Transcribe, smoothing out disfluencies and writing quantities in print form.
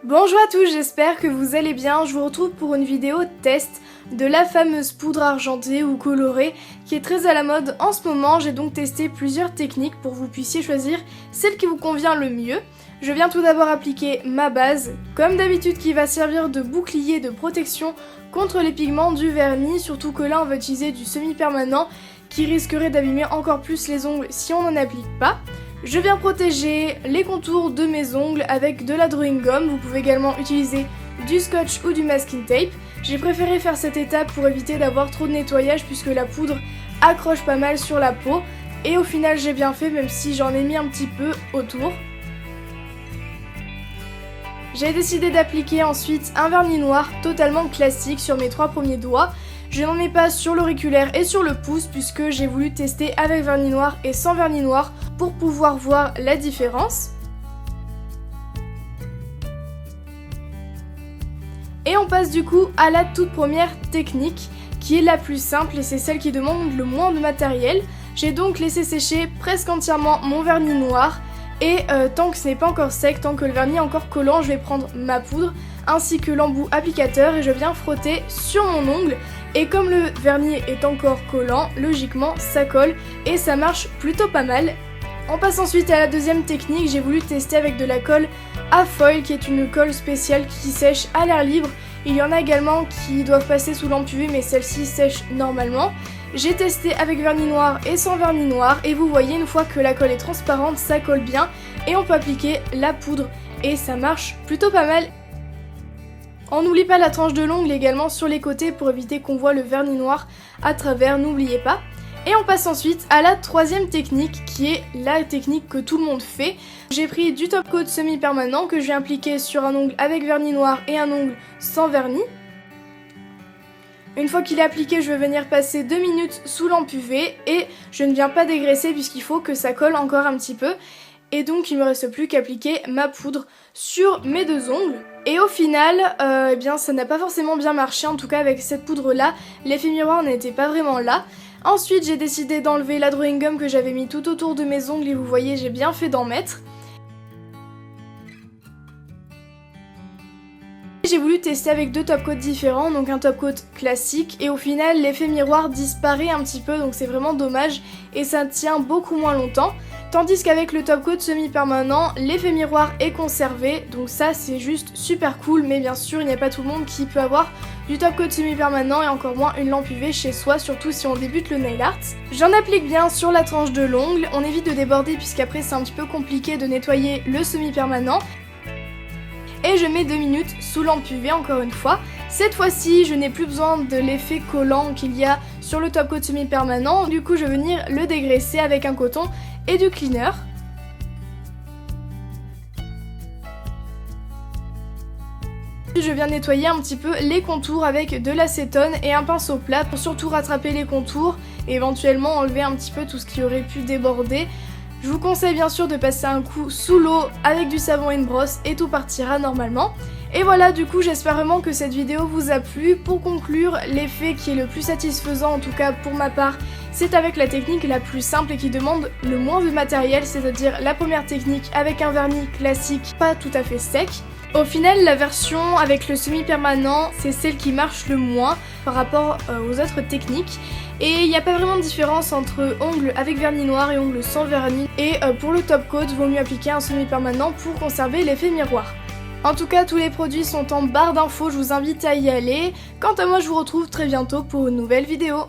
Bonjour à tous, j'espère que vous allez bien. Je vous retrouve pour une vidéo test de la fameuse poudre argentée ou colorée qui est très à la mode en ce moment. J'ai donc testé plusieurs techniques pour que vous puissiez choisir celle qui vous convient le mieux. Je viens tout d'abord appliquer ma base, comme d'habitude qui va servir de bouclier de protection contre les pigments du vernis, surtout que là on va utiliser du semi-permanent qui risquerait d'abîmer encore plus les ongles si on n'en applique pas. Je viens protéger les contours de mes ongles avec de la drawing gum. Vous pouvez également utiliser du scotch ou du masking tape. J'ai préféré faire cette étape pour éviter d'avoir trop de nettoyage puisque la poudre accroche pas mal sur la peau. Et au final j'ai bien fait même si j'en ai mis un petit peu autour. J'ai décidé d'appliquer ensuite un vernis noir totalement classique sur mes 3 premiers doigts. Je n'en mets pas sur l'auriculaire et sur le pouce puisque j'ai voulu tester avec vernis noir et sans vernis noir pour pouvoir voir la différence. Et on passe du coup à la toute première technique qui est la plus simple et c'est celle qui demande le moins de matériel. J'ai donc laissé sécher presque entièrement mon vernis noir et tant que ce n'est pas encore sec, tant que le vernis est encore collant, je vais prendre ma poudre ainsi que l'embout applicateur et je viens frotter sur mon ongle. Et comme le vernis est encore collant, logiquement ça colle et ça marche plutôt pas mal. On passe ensuite à la deuxième technique, j'ai voulu tester avec de la colle à foil qui est une colle spéciale qui sèche à l'air libre. Il y en a également qui doivent passer sous lampe UV mais celle-ci sèche normalement. J'ai testé avec vernis noir et sans vernis noir et vous voyez une fois que la colle est transparente ça colle bien et on peut appliquer la poudre et ça marche plutôt pas mal. On n'oublie pas la tranche de l'ongle également sur les côtés pour éviter qu'on voit le vernis noir à travers, n'oubliez pas. Et on passe ensuite à la troisième technique qui est la technique que tout le monde fait. J'ai pris du top coat semi-permanent que je vais appliquer sur un ongle avec vernis noir et un ongle sans vernis. Une fois qu'il est appliqué, je vais venir passer 2 minutes sous lampe UV et je ne viens pas dégraisser puisqu'il faut que ça colle encore un petit peu. Et donc il me reste plus qu'à appliquer ma poudre sur mes 2 ongles. Et au final, eh bien ça n'a pas forcément bien marché, en tout cas avec cette poudre là, l'effet miroir n'était pas vraiment là. Ensuite j'ai décidé d'enlever la drawing gum que j'avais mis tout autour de mes ongles et vous voyez j'ai bien fait d'en mettre. J'ai voulu tester avec 2 top coats différents, donc un top coat classique et au final l'effet miroir disparaît un petit peu donc c'est vraiment dommage et ça tient beaucoup moins longtemps. Tandis qu'avec le top coat semi-permanent, l'effet miroir est conservé, donc ça c'est juste super cool, mais bien sûr il n'y a pas tout le monde qui peut avoir du top coat semi-permanent et encore moins une lampe UV chez soi, surtout si on débute le nail art. J'en applique bien sur la tranche de l'ongle, on évite de déborder puisqu'après c'est un petit peu compliqué de nettoyer le semi-permanent. Et je mets 2 minutes sous lampe UV encore une fois. Cette fois-ci, je n'ai plus besoin de l'effet collant qu'il y a sur le top coat semi-permanent. Du coup, je vais venir le dégraisser avec un coton et du cleaner. Je viens nettoyer un petit peu les contours avec de l'acétone et un pinceau plat pour surtout rattraper les contours et éventuellement enlever un petit peu tout ce qui aurait pu déborder. Je vous conseille bien sûr de passer un coup sous l'eau avec du savon et une brosse et tout partira normalement. Et voilà, du coup j'espère vraiment que cette vidéo vous a plu. Pour conclure, l'effet qui est le plus satisfaisant, en tout cas pour ma part, c'est avec la technique la plus simple et qui demande le moins de matériel, c'est-à-dire la première technique avec un vernis classique pas tout à fait sec. Au final, la version avec le semi-permanent, c'est celle qui marche le moins par rapport aux autres techniques. Et il n'y a pas vraiment de différence entre ongles avec vernis noir et ongles sans vernis. Et pour le top coat, vaut mieux appliquer un semi-permanent pour conserver l'effet miroir. En tout cas, tous les produits sont en barre d'infos, je vous invite à y aller. Quant à moi, je vous retrouve très bientôt pour une nouvelle vidéo.